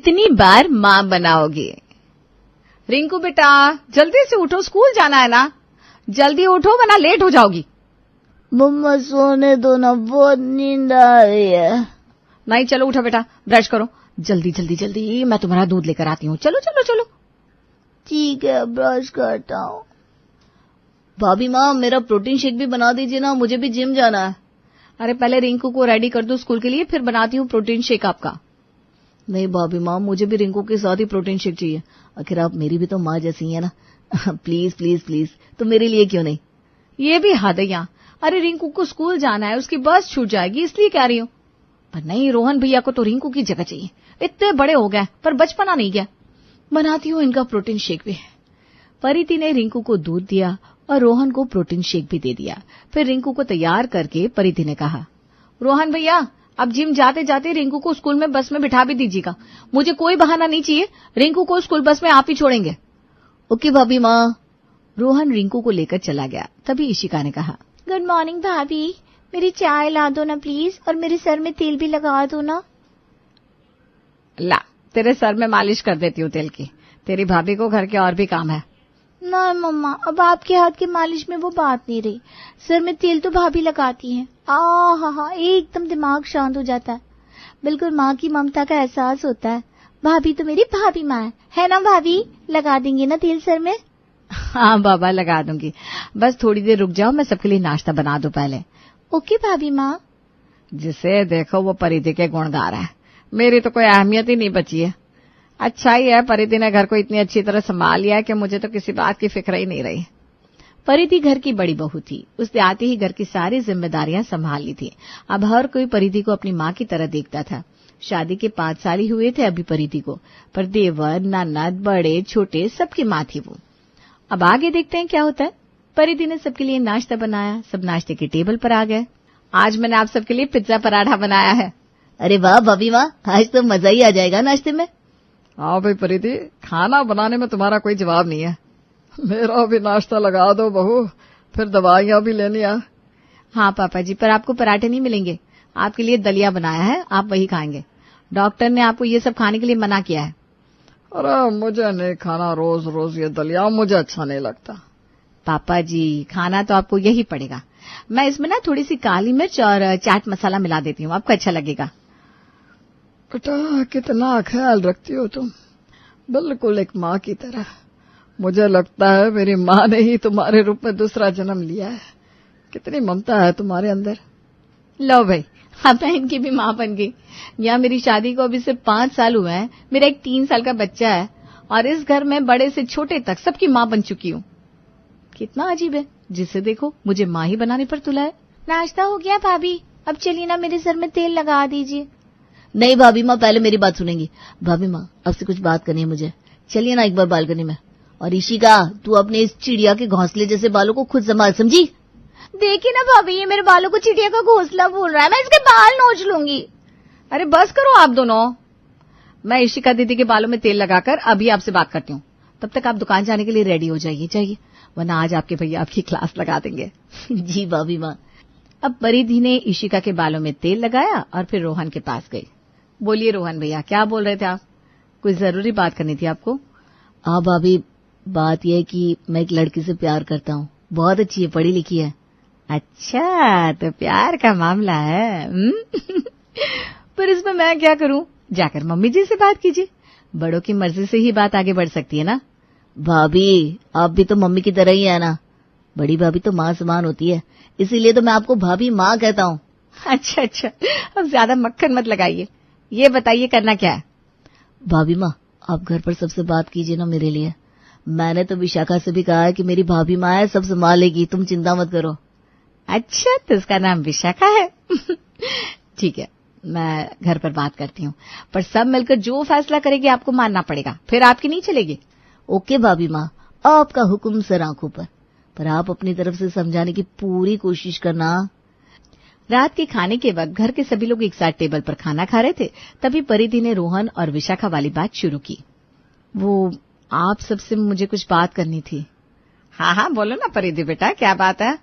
कितनी बार माँ बनाओगे? रिंकू बेटा जल्दी से उठो, स्कूल जाना है ना, जल्दी उठो वरना लेट हो जाओगी। मम्मा सोने दो ना, बहुत नींद आ रही है। नहीं चलो उठो बेटा, ब्रश करो जल्दी जल्दी जल्दी, मैं तुम्हारा दूध लेकर आती हूँ। चलो चलो चलो। ठीक है ब्रश करता हूँ। भाभी माँ मेरा प्रोटीन शेक भी बना दीजिए ना, मुझे भी जिम जाना है। अरे पहले रिंकू को रेडी कर दो स्कूल के लिए, फिर बनाती हूँ प्रोटीन शेक आपका। नहीं भाभी माँ, मुझे भी रिंकू के साथ ही प्रोटीन शेक चाहिए। आखिर आप मेरी भी तो माँ जैसी है ना। प्लीज प्लीज प्लीज, तो मेरे लिए क्यों नहीं? ये भी हद है यहाँ। अरे रिंकू को स्कूल जाना है, उसकी बस छूट जाएगी इसलिए कह रही हूँ। पर नहीं, रोहन भैया को तो रिंकू की जगह चाहिए। इतने बड़े हो गए पर बचपना नहीं गया। बनाती हूँ इनका प्रोटीन शेक भी। परिति ने रिंकू को दूध दिया और रोहन को प्रोटीन शेक भी दे दिया। फिर रिंकू को तैयार करके परिति ने कहा, रोहन भैया अब जिम जाते जाते रिंकू को स्कूल में बस में बिठा भी दीजिएगा। मुझे कोई बहाना नहीं चाहिए, रिंकू को स्कूल बस में आप ही छोड़ेंगे। ओके भाभी माँ। रोहन रिंकू को लेकर चला गया। तभी इशिका ने कहा, गुड मॉर्निंग भाभी, मेरी चाय ला दो ना प्लीज, और मेरे सर में तेल भी लगा दो ना। ला तेरे सर में मालिश कर देती हूँ तेल की, तेरी भाभी को घर के और भी काम है। ना मम्मा, अब आपके हाथ की मालिश में वो बात नहीं रही। सर में तेल तो भाभी लगाती हैं। हा एकदम दिमाग शांत हो जाता है। बिल्कुल माँ की ममता का एहसास होता है। भाभी तो मेरी भाभी माँ है ना भाभी? लगा देंगे ना तेल सर में? हाँ बाबा लगा दूंगी, बस थोड़ी देर रुक जाओ, मैं सबके लिए नाश्ता बना दूं पहले। ओके भाभी माँ। जिसे देखो वो परिधि के गुण गा रहा है, मेरी तो कोई अहमियत ही नहीं बची है। अच्छा ही है परिधि ने घर को इतनी अच्छी तरह संभाल लिया कि मुझे तो किसी बात की फिक्र ही नहीं रही। परिधि घर की बड़ी बहू थी, उसने आते ही घर की सारी जिम्मेदारियां संभाल ली थी। अब हर कोई परिधि को अपनी माँ की तरह देखता था। शादी के 5 साल ही हुए थे अभी परिधि को, पर देवर ननद बड़े छोटे सबकी माँ थी वो। अब आगे देखते हैं क्या होता है। परिधि ने सबके लिए नाश्ता बनाया, सब नाश्ते के टेबल पर आ गए। आज मैंने आप सबके लिए पिज्जा पराठा बनाया है। अरे वाह भाभी माँ, आज तो मजा ही आ जाएगा नाश्ते में। हाँ भाई परिधि, खाना बनाने में तुम्हारा कोई जवाब नहीं है। मेरा भी नाश्ता लगा दो बहू, फिर दवाइयां भी लेनी है। हाँ पापा जी, पर आपको पराठे नहीं मिलेंगे, आपके लिए दलिया बनाया है, आप वही खाएंगे। डॉक्टर ने आपको ये सब खाने के लिए मना किया है। अरे मुझे नहीं खाना रोज रोज ये दलिया, मुझे अच्छा नहीं लगता। पापा जी खाना तो आपको यही पड़ेगा। मैं इसमें ना थोड़ी सी काली मिर्च और चाट मसाला मिला देती हूँ, आपको अच्छा लगेगा। बेटा कितना ख्याल रखती हो तुम, बिल्कुल एक माँ की तरह। मुझे लगता है मेरी माँ ने ही तुम्हारे रूप में दूसरा जन्म लिया है। कितनी ममता है तुम्हारे अंदर। लो भाई, अब मैं इनकी भी माँ बन गई। यहाँ मेरी शादी को अभी सिर्फ 5 साल हुए हैं, मेरा एक 3 साल का बच्चा है, और इस घर में बड़े से छोटे तक सबकी माँ बन चुकी हूँ। कितना अजीब है, जिसे देखो मुझे माँ ही बनाने पर तुला है। नाश्ता हो गया भाभी, अब चलिए ना मेरे सर में तेल लगा दीजिए। नहीं भाभी माँ, पहले मेरी बात सुनेंगी। भाभी माँ आपसे कुछ बात करनी है मुझे, चलिए ना एक बार बालकनी में। और इशिका, तू अपने इस चिड़िया के घोंसले जैसे बालों को खुद संभाल, समझी? देखिए ना भाभी, ये मेरे बालों को चिड़िया का घोंसला बोल रहा है, मैं इसके बाल नोच लूंगी। अरे बस करो आप दोनों, मैं इशिका दीदी के बालों में तेल लगाकर अभी आपसे बात करती हूँ। तब तक आप दुकान जाने के लिए रेडी हो जाइए, वरना आज आपके भैया आपकी क्लास लगा देंगे। जी भाभी माँ। अब परिधि ने इशिका के बालों में तेल लगाया और फिर रोहन के पास गई। बोलिए रोहन भैया, क्या बोल रहे थे आप? कोई जरूरी बात करनी थी आपको? हाँ भाभी, बात यह है कि मैं एक लड़की से प्यार करता हूँ, बहुत अच्छी है, पढ़ी लिखी है। अच्छा, तो प्यार का मामला है। पर इसमें मैं क्या करूं? जाकर मम्मी जी से बात कीजिए, बड़ों की मर्जी से ही बात आगे बढ़ सकती है ना। भाभी आप भी तो मम्मी की तरह ही है ना, बड़ी भाभी तो माँ समान होती है, इसीलिए तो मैं आपको भाभी माँ कहता हूँ। अच्छा, अब ज्यादा मक्खन मत लगाइए, ये बताइए करना क्या है? भाभी माँ आप घर पर सबसे बात कीजिए ना मेरे लिए। मैंने तो विशाखा से भी कहा है कि मेरी भाभी माँ है, सब संभालेगी, तुम चिंता मत करो। अच्छा, तो उसका नाम विशाखा है। ठीक है, मैं घर पर बात करती हूँ, पर सब मिलकर जो फैसला करेगी आपको मानना पड़ेगा, फिर आपकी नहीं चलेगी। ओके भाभी माँ, आपका हुक्म सर आंखों पर आप अपनी तरफ से समझाने की पूरी कोशिश करना। रात के खाने के वक्त घर के सभी लोग एक साथ टेबल पर खाना खा रहे थे। तभी परिधि ने रोहन और विशाखा वाली बात शुरू की। वो आप सबसे मुझे कुछ बात करनी थी। हाँ बोलो ना परिधि बेटा, क्या बात है?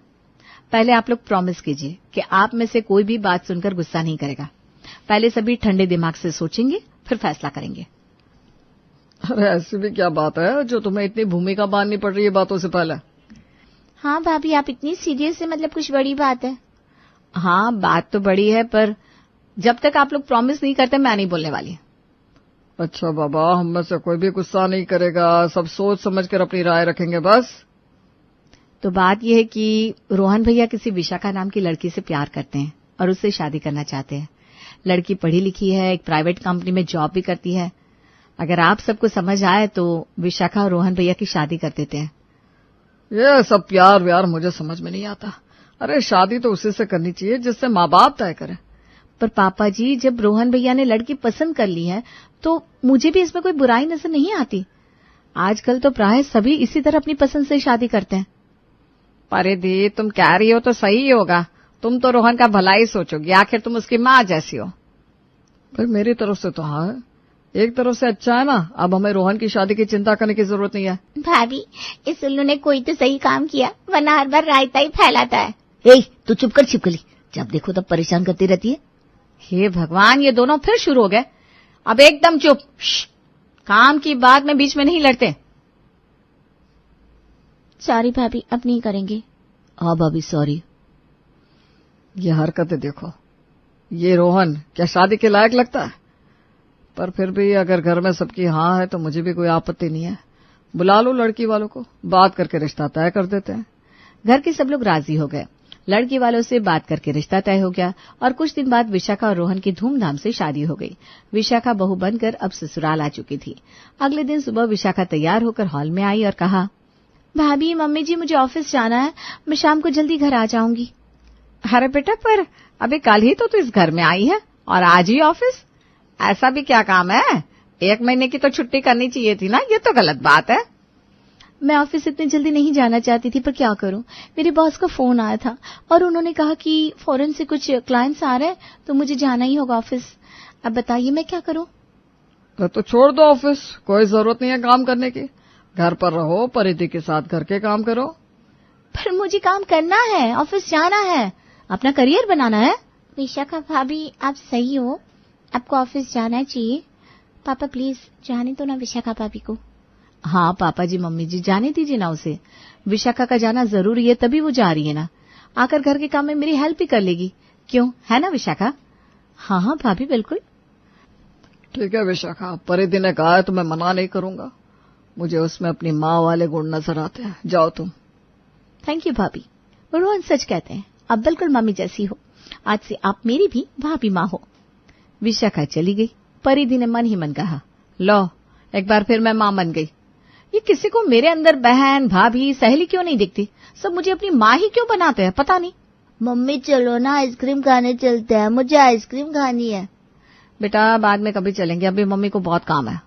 पहले आप लोग प्रॉमिस कीजिए कि आप में से कोई भी बात सुनकर गुस्सा नहीं करेगा। पहले सभी ठंडे दिमाग से सोचेंगे, फिर फैसला करेंगे। अरे ऐसी भी क्या बात है जो तुम्हें इतनी भूमिका बांधनी पड़ रही है बातों से पहले? हाँ भाभी, आप इतनी सीरियस है, मतलब कुछ बड़ी बात है? हाँ, बात तो बड़ी है, पर जब तक आप लोग प्रॉमिस नहीं करते मैं नहीं बोलने वाली। अच्छा बाबा, हम में से कोई भी गुस्सा नहीं करेगा, सब सोच समझ कर अपनी राय रखेंगे बस। तो बात यह है कि रोहन भैया किसी विशाखा नाम की लड़की से प्यार करते हैं और उससे शादी करना चाहते हैं। लड़की पढ़ी लिखी है, एक प्राइवेट कंपनी में जॉब भी करती है। अगर आप सबको समझ आए तो विशाखा और रोहन भैया की शादी कर देते हैं। ये सब प्यार व्यार मुझे समझ में नहीं आता। अरे शादी तो उसी से करनी चाहिए जिससे माँ बाप तय करें। पर पापा जी, जब रोहन भैया ने लड़की पसंद कर ली है तो मुझे भी इसमें कोई बुराई नजर नहीं आती। आजकल तो प्राय सभी इसी तरह अपनी पसंद से शादी करते हैं। परिधि, तुम कह रही हो तो सही होगा। तुम तो रोहन का भला ही सोचोगी, आखिर तुम उसकी माँ जैसी हो। भाई मेरी तरफ से तो हाँ है, एक तरफ से अच्छा है ना। अब हमें रोहन की शादी की चिंता करने की जरूरत नहीं है। भाभी, इस उल्लू ने कोई तो सही काम किया, वरना हर बार रायता ही फैलाता है। तू चुप कर छिपकली, जब देखो तब परेशान करती रहती है। हे भगवान, ये दोनों फिर शुरू हो गए। अब एकदम चुप। काम की बात में बीच में नहीं लड़ते। सॉरी भाभी, अब नहीं करेंगे। हाँ भाभी, सॉरी। ये हरकतें देखो। ये रोहन क्या शादी के लायक लगता है? पर फिर भी अगर घर में सबकी हाँ है तो मुझे भी कोई आपत्ति नहीं है। बुला लो लड़की वालों को, बात करके रिश्ता तय कर देते हैं। घर के सब लोग राजी हो गए। लड़की वालों से बात करके रिश्ता तय हो गया और कुछ दिन बाद विशाखा और रोहन की धूमधाम से शादी हो गई। विशाखा बहू बनकर अब ससुराल आ चुकी थी। अगले दिन सुबह विशाखा तैयार होकर हॉल में आई और कहा, भाभी, मम्मी जी, मुझे ऑफिस जाना है, मैं शाम को जल्दी घर आ जाऊंगी। अरे बेटा, पर अभी कल ही तो तू इस घर में आई है और आज ही ऑफिस? ऐसा भी क्या काम है? 1 महीने की तो छुट्टी करनी चाहिए थी ना। ये तो गलत बात है। मैं ऑफिस इतनी जल्दी नहीं जाना चाहती थी, पर क्या करूं, मेरे बॉस का फोन आया था और उन्होंने कहा कि फॉरेन से कुछ क्लाइंट्स आ रहे हैं तो मुझे जाना ही होगा ऑफिस। अब बताइए मैं क्या करूं? तो छोड़ दो ऑफिस, कोई जरूरत नहीं है काम करने की। घर पर रहो, परिधि के साथ घर के काम करो। पर मुझे काम करना है, ऑफिस जाना है, अपना करियर बनाना है। विशाखा भाभी, आप सही हो, आपको ऑफिस जाना चाहिए। पापा प्लीज जाने दो ना विशाखा भाभी को। हाँ पापा जी, मम्मी जी, जाने दीजिए ना उसे। विशाखा का जाना जरूरी है, तभी वो जा रही है ना। आकर घर के काम में मेरी हेल्प भी कर लेगी, क्यों, है ना विशाखा? हाँ हाँ भाभी, बिल्कुल। ठीक है विशाखा, परिधि ने कहा है तो मैं मना नहीं करूंगा। मुझे उसमें अपनी माँ वाले गुण नजर आते हैं। जाओ तुम। थैंक यू भाभी। रोहन सच कहते हैं, अब बिल्कुल मम्मी जैसी हो। आज से आप मेरी भी भाभी माँ हो। विशाखा चली गई। परिधि ने मन ही मन कहा, लो एक बार फिर मैं माँ बन गई। ये किसी को मेरे अंदर बहन, भाभी, सहेली क्यों नहीं दिखती? सब मुझे अपनी माँ ही क्यों बनाते हैं, पता नहीं। मम्मी चलो ना, आइसक्रीम खाने चलते हैं, मुझे आइसक्रीम खानी है। बेटा बाद में कभी चलेंगे, अभी मम्मी को बहुत काम है।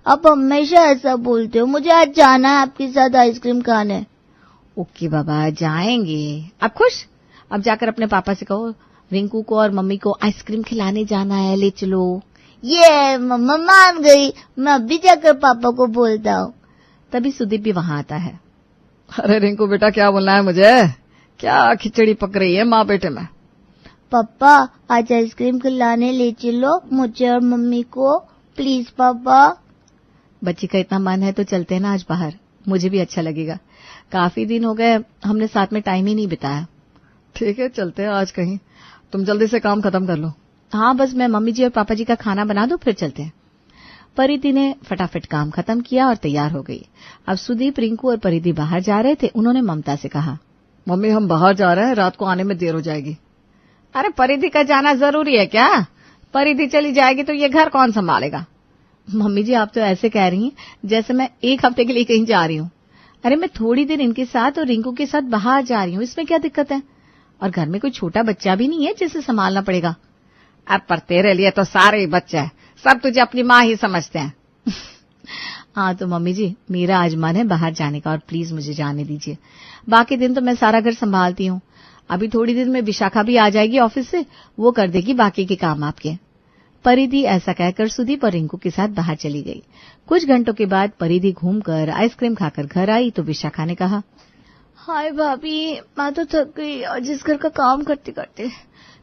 आप हमेशा ऐसा बोलते हो, मुझे आज जाना है आपके साथ आइसक्रीम खाने। ओके बाबा, जाएंगे। अब खुश? अब जाकर अपने पापा से कहो रिंकू को और मम्मी को आइसक्रीम खिलाने जाना है, ले चलो। ये मम्मा मान गई, मैं अभी जाकर पापा को बोलता हूँ। तभी सुदीप भी वहां आता है। अरे रिंकू बेटा, क्या बोलना है मुझे? क्या खिचड़ी पक रही है माँ बेटे में? पापा आज आइसक्रीम खिलाने ले चलो मुझे और मम्मी को, प्लीज पापा। बच्ची का इतना मन है तो चलते हैं ना आज बाहर, मुझे भी अच्छा लगेगा। काफी दिन हो गए हमने साथ में टाइम ही नहीं बिताया। ठीक है चलते हैं आज कहीं। तुम जल्दी से काम खत्म कर लो। हाँ बस मैं मम्मी जी और पापा जी का खाना बना दूं, फिर चलते हैं। परिधि ने फटाफट काम खत्म किया और तैयार हो गई। अब सुदीप, रिंकू और परिधि बाहर जा रहे थे। उन्होंने ममता से कहा, मम्मी हम बाहर जा रहे हैं, रात को आने में देर हो जाएगी। अरे परिधि का जाना जरूरी है क्या? परिधि चली जाएगी तो ये घर कौन संभालेगा? मम्मी जी आप तो ऐसे कह रही हैं जैसे मैं 1 हफ्ते के लिए कहीं जा रही हूँ। अरे मैं थोड़ी देर इनके साथ और रिंकू के साथ बाहर जा रही हूँ, इसमें क्या दिक्कत है? और घर में कोई छोटा बच्चा भी नहीं है जिसे संभालना पड़ेगा। अब पर तेरे लिए तो सारे ही बच्चे हैं, सब तुझे अपनी माँ ही समझते हैं। हाँ तो मम्मी जी मेरा आज मन है बाहर जाने का और प्लीज मुझे जाने दीजिए। बाकी दिन तो मैं सारा घर संभालती हूँ। अभी थोड़ी देर में विशाखा भी आ जाएगी ऑफिस से, वो कर देगी बाकी के काम आपके। परिधि ऐसा कहकर सुदीप और रिंकू के साथ बाहर चली गई। कुछ घंटों के बाद परिधि घूमकर आइसक्रीम खाकर घर आई तो विशाखा ने कहा, हाय भाभी, मैं तो थक गई और जिस घर का काम करते करते।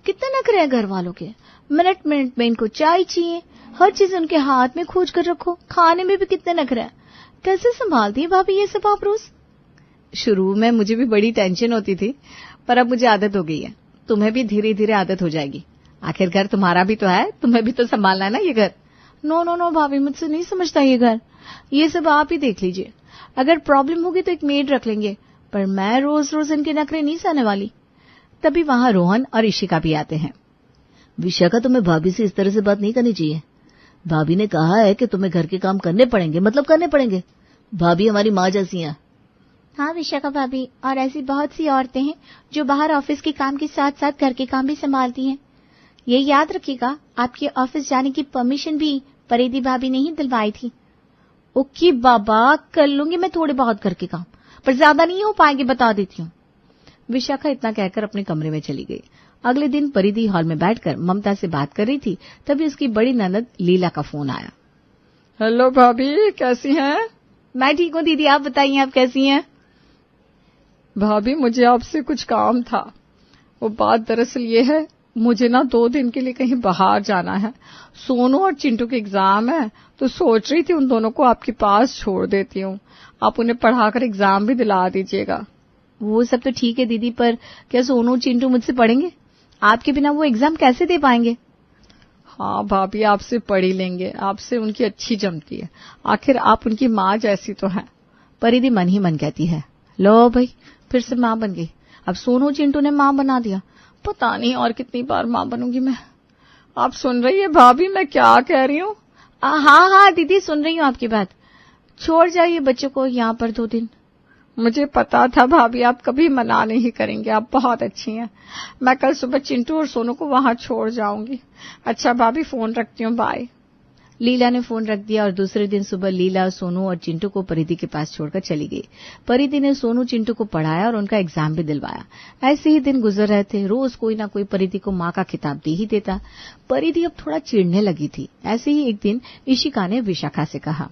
कितने नखरे हैं घर वालों के, मिनट मिनट में इनको चाय चाहिए, हर चीज उनके हाथ में खोज कर रखो, खाने में भी कितने नखरे हैं। कैसे संभालती है भाभी ये सब आप रोज? शुरू में मुझे भी बड़ी टेंशन होती थी, पर अब मुझे आदत हो गई है। तुम्हें भी धीरे धीरे आदत हो जाएगी। आखिर घर तुम्हारा भी तो है, तुम्हें भी तो संभालना है ना ये घर। नो नो नो भाभी, मुझसे नहीं समझता ये घर। ये सब आप ही देख लीजिए। अगर प्रॉब्लम होगी तो एक मेड रख लेंगे, पर मैं रोज रोज इनके नखरे नहीं सहने वाली। तभी वहां रोहन और इशिका भी आते हैं। विशाखा, तुम्हें भाभी से इस तरह से बात नहीं करनी चाहिए। भाभी ने कहा है कि तुम्हें घर के काम करने पड़ेंगे, मतलब करने पड़ेंगे। भाभी हमारी माँ जैसी हैं। हाँ विशाखा भाभी, और ऐसी बहुत सी औरतें हैं जो बाहर ऑफिस के काम के साथ साथ घर के काम भी संभालती हैं। ये याद रखिएगा, आपके ऑफिस जाने की परमिशन भी परिधि भाभी ने ही दिलवाई थी। ओके बाबा, कर लूंगी मैं थोड़े बहुत घर के काम, पर ज्यादा नहीं हो पाएंगे, बता देती हूँ। विशाखा इतना कहकर अपने कमरे में चली गई। अगले दिन परिधि हॉल में बैठकर ममता से बात कर रही थी, तभी उसकी बड़ी ननद लीला का फोन आया। हेलो भाभी, कैसी हैं? मैं ठीक हूँ दीदी, आप बताइए आप कैसी हैं? भाभी, मुझे आपसे कुछ काम था। वो बात दरअसल ये है, मुझे ना 2 दिन के लिए कहीं बाहर जाना है। सोनू और चिंटू के एग्जाम है, तो सोच रही थी उन दोनों को आपके पास छोड़ देती हूँ। आप उन्हें पढ़ाकर एग्जाम भी दिला दीजिएगा। वो सब तो ठीक है दीदी, पर क्या सोनू चिंटू मुझसे पढ़ेंगे? आपके बिना वो एग्जाम कैसे दे पाएंगे? हाँ भाभी, आपसे पढ़ ही लेंगे, आपसे उनकी अच्छी जमती है। आखिर आप उनकी माँ जैसी तो हैं। परिधि मन ही मन कहती है, लो भाई, फिर से माँ बन गई। अब सोनू चिंटू ने माँ बना दिया। पता नहीं और कितनी बार माँ बनूंगी मैं। आप सुन रही है भाभी मैं क्या कह रही हूँ? हाँ हाँ दीदी, सुन रही हूँ आपकी बात। छोड़ जाइए बच्चों को यहाँ पर 2 दिन। मुझे पता था भाभी आप कभी मना नहीं करेंगे, आप बहुत अच्छी हैं। मैं कल सुबह चिंटू और सोनू को वहां छोड़ जाऊंगी। अच्छा भाभी, फोन रखती हूँ, बाय। लीला ने फोन रख दिया और दूसरे दिन सुबह लीला, सोनू और चिंटू को परिधि के पास छोड़कर चली गई। परिधि ने सोनू चिंटू को पढ़ाया और उनका एग्जाम भी दिलवाया। ऐसे ही दिन गुजर रहे थे। रोज कोई ना कोई परिधि को माँ का खिताब दे ही देता। परिधि अब थोड़ा चिढ़ने लगी थी। ऐसे ही एक दिन इशिका ने विशाखा से कहा,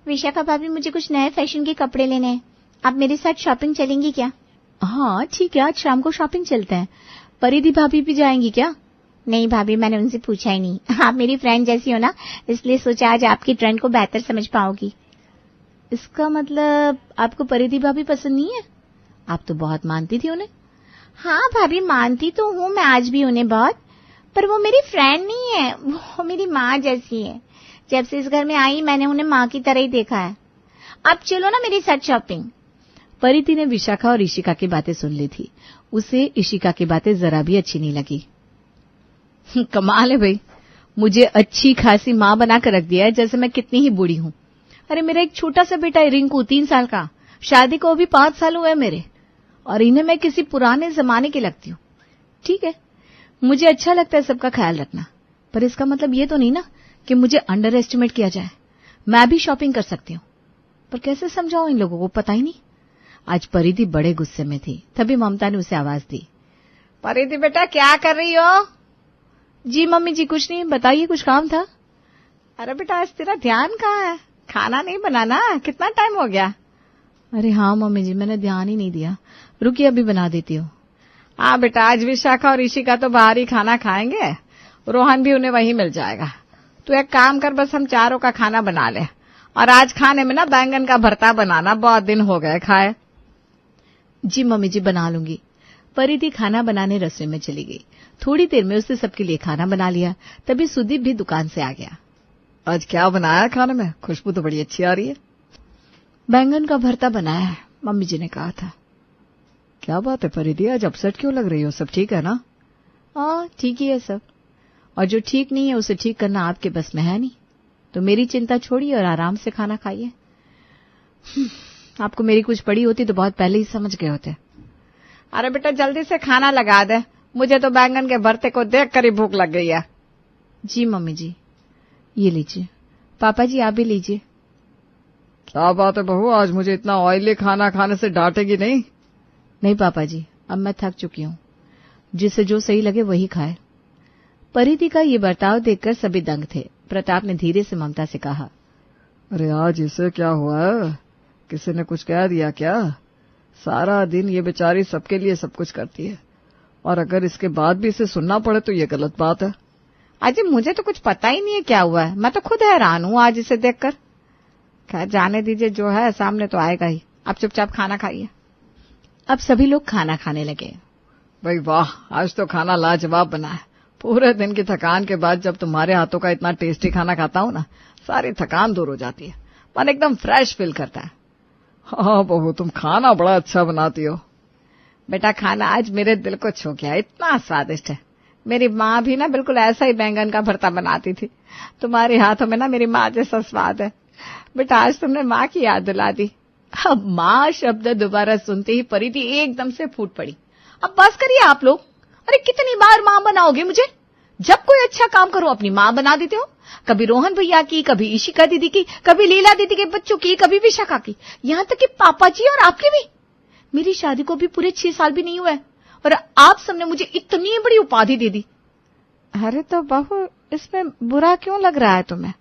विशाखा भाभी, मुझे कुछ नए फैशन के कपड़े लेने हैं, आप मेरे साथ शॉपिंग चलेंगी क्या? हाँ ठीक है, आज शाम को शॉपिंग चलते हैं। परिधि भाभी भी जाएंगी क्या? नहीं भाभी, मैंने उनसे पूछा ही नहीं। आप मेरी फ्रेंड जैसी हो ना, इसलिए सोचा आज आपकी ट्रेंड को बेहतर समझ पाओगी। इसका मतलब आपको परिधि भाभी पसंद नहीं है? आप तो बहुत मानती थी उन्हें। हाँ भाभी, मानती तो हूँ मैं आज भी उन्हें बहुत, पर वो मेरी फ्रेंड नहीं है, वो मेरी माँ जैसी है। जब से इस घर में आई मैंने उन्हें माँ की तरह ही देखा है। अब चलो ना मेरे साथ शॉपिंग। परिधि ने विशाखा और इशिका की बातें सुन ली थी। उसे इशिका की बातें जरा भी अच्छी नहीं लगी। कमाल है भाई, मुझे अच्छी खासी माँ बनाकर रख दिया है, जैसे मैं कितनी ही बूढ़ी हूँ। अरे मेरा एक छोटा सा बेटा है रिंकू, 3 साल का, शादी को अभी 5 साल हुए मेरे, और इन्हें मैं किसी पुराने जमाने की लगती हूँ। ठीक है, मुझे अच्छा लगता है सबका ख्याल रखना, पर इसका मतलब ये तो नहीं ना कि मुझे अंडर एस्टिमेट किया जाए। मैं भी शॉपिंग कर सकती हूँ, पर कैसे समझाऊं इन लोगों को, पता ही नहीं। आज परिधि बड़े गुस्से में थी। तभी ममता ने उसे आवाज दी, परिधि बेटा, क्या कर रही हो? जी मम्मी जी, कुछ नहीं, बताइए, कुछ काम था? अरे बेटा, आज तेरा ध्यान कहाँ है? खाना नहीं बनाना? कितना टाइम हो गया? अरे हाँ मम्मी जी, मैंने ध्यान ही नहीं दिया। रुकिए, अभी बना देती हूँ। हाँ बेटा, आज विशाखा और इशिका तो बाहर ही खाना खाएंगे, रोहन भी उन्हें वहीं मिल जाएगा। तू एक काम कर, बस हम चारों का खाना बना ले, और आज खाने में ना बैंगन का भरता बनाना, बहुत दिन हो गए खाए। जी मम्मी जी, बना लूंगी। परिधि खाना बनाने रसोई में चली गई। थोड़ी देर में उसने सबके लिए खाना बना लिया। तभी सुदीप भी दुकान से आ गया। आज क्या बनाया खाने में? खुशबू तो बड़ी अच्छी आ रही है। बैंगन का भरता बनाया है, मम्मी जी ने कहा था। क्या बात है परिधि, आज अपसेट क्यों लग रही हो? सब ठीक है ना? हाँ ठीक ही है सब, और जो ठीक नहीं है उसे ठीक करना आपके बस में है नहीं। तो मेरी चिंता छोड़िए और आराम से खाना खाइए। आपको मेरी कुछ पड़ी होती तो बहुत पहले ही समझ गए होते। अरे बेटा, जल्दी से खाना लगा दे, मुझे तो बैंगन के भरते को देख कर ही भूख लग गई है। जी मम्मी जी, ये लीजिए। पापा जी आप भी लीजिए। क्या बात है बहू, आज मुझे इतना ऑयली खाना खाने से डांटेगी नहीं? नहीं पापा जी, अब मैं थक चुकी हूँ, जिसे जो सही लगे वही खाए। परिधि का ये बर्ताव देखकर सभी दंग थे। प्रताप ने धीरे से ममता से कहा, अरे आज इसे क्या हुआ है? किसी ने कुछ कह दिया क्या? सारा दिन ये बेचारी सबके लिए सब कुछ करती है, और अगर इसके बाद भी इसे सुनना पड़े तो ये गलत बात है। अजी मुझे तो कुछ पता ही नहीं है क्या हुआ है, मैं तो खुद हैरान हूं आज इसे देखकर। खैर जाने दीजिए, जो है सामने तो आएगा ही। आप चुपचाप खाना खाइए। अब सभी लोग खाना खाने लगे। भाई वाह, आज तो खाना लाजवाब बना है। पूरे दिन की थकान के बाद जब तुम्हारे हाथों का इतना टेस्टी खाना खाता हूं ना, सारी थकान दूर हो जाती है, मन एकदम फ्रेश फील करता है। हाँ बहू, तुम खाना बड़ा अच्छा बनाती हो। बेटा खाना आज मेरे दिल को छू गया, इतना स्वादिष्ट है। मेरी माँ भी ना बिल्कुल ऐसा ही बैंगन का भरता बनाती थी। तुम्हारे हाथों में ना मेरी माँ जैसा स्वाद है। बेटा आज तुमने माँ की याद दिला दी। अब माँ शब्द दोबारा सुनते ही परिधि एकदम से फूट पड़ी। अब बस करिए आप लोग। अरे कितनी बार माँ बनाओगे मुझे? जब कोई अच्छा काम करो अपनी माँ बना देते हो। कभी रोहन भैया की, कभी इशिका दीदी की, कभी लीला दीदी के बच्चों की, कभी विशाखा की, यहाँ तक कि पापा जी और आपकी भी। मेरी शादी को भी पूरे 6 साल भी नहीं हुए और आप सबने मुझे इतनी बड़ी उपाधि दे दी। अरे तो बहू, इसमें बुरा क्यों लग रहा है तुम्हें?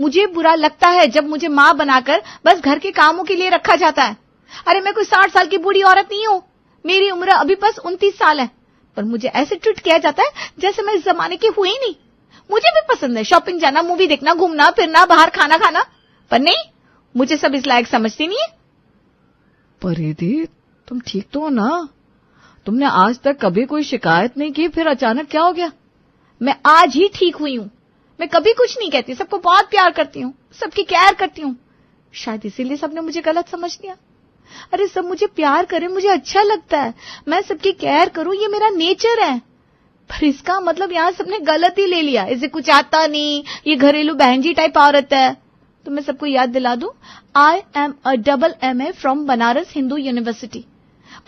मुझे बुरा लगता है जब मुझे माँ बनाकर बस घर के कामों के लिए रखा जाता है। अरे मैं कोई 60 साल की बूढ़ी औरत नहीं हूँ। मेरी उम्र अभी बस 29 साल है, पर मुझे ऐसे ट्रीट किया जाता है जैसे मैं इस जमाने की हुई ही नहीं। मुझे भी पसंद है शॉपिंग जाना, मूवी देखना, घूमना फिरना, बाहर खाना खाना, पर नहीं, मुझे सब इस लायक समझती नहीं है। परिधि, तुम ठीक तो हो ना? तुमने आज तक कभी कोई शिकायत नहीं की, फिर अचानक क्या हो गया? मैं आज ही ठीक हुई हूँ। मैं कभी कुछ नहीं कहती, सबको बहुत प्यार करती हूँ, सबकी केयर करती हूँ। शायद इसीलिए सबने मुझे गलत समझ लिया। अरे सब मुझे प्यार करें, मुझे अच्छा लगता है, मैं सबकी केयर करूं, ये मेरा नेचर है। पर इसका मतलब यहाँ सबने गलत ही ले लिया, इसे कुछ आता नहीं, ये घरेलू बहन जी टाइप औरत है। तो मैं सबको याद दिला दूं, I am a double MA from Banaras Hindu university.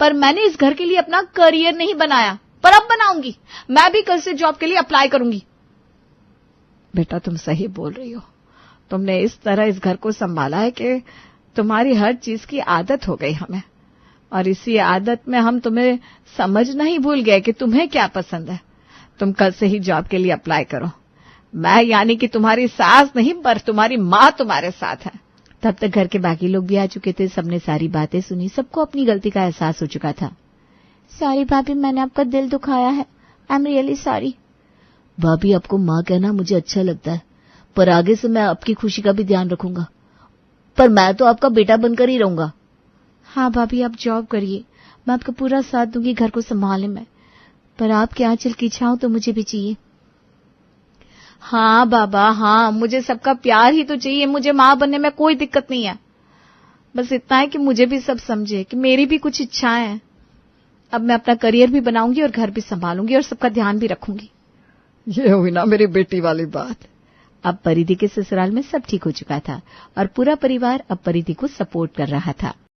पर मैंने इस घर के लिए अपना करियर नहीं बनाया, पर अब बनाऊंगी। मैं भी कल से जॉब के लिए अप्लाई करूंगी। बेटा तुम सही बोल रही हो। तुमने इस तरह इस घर को संभाला है कि तुम्हारी हर चीज की आदत हो गई हमें, और इसी आदत में हम तुम्हें समझना ही भूल गए कि तुम्हें क्या पसंद है। तुम कल से ही जॉब के लिए अप्लाई करो। मैं यानी कि तुम्हारी सास नहीं, पर तुम्हारी माँ तुम्हारे साथ है। तब तक घर के बाकी लोग भी आ चुके थे। सबने सारी बातें सुनी, सबको अपनी गलती का एहसास हो चुका था। सॉरी भाभी, मैंने आपका दिल दुखाया है। I am really sorry. भाभी, आपको माँ कहना मुझे अच्छा लगता है, पर आगे से मैं आपकी खुशी का भी ध्यान रखूंगा। पर मैं तो आपका बेटा बनकर ही रहूंगा। हाँ भाभी, आप जॉब करिए, मैं आपका पूरा साथ दूंगी घर को संभालने में, पर आपके आंचल की छांव तो मुझे भी चाहिए। हाँ बाबा, हाँ, मुझे सबका प्यार ही तो चाहिए। मुझे माँ बनने में कोई दिक्कत नहीं है। बस इतना है कि मुझे भी सब समझे कि मेरी भी कुछ इच्छाएं हैं। अब मैं अपना करियर भी बनाऊंगी और घर भी संभालूंगी और सबका ध्यान भी रखूंगी। ये हुई ना मेरी बेटी वाली बात। अब परिधि के ससुराल में सब ठीक हो चुका था और पूरा परिवार अब परिधि को सपोर्ट कर रहा था।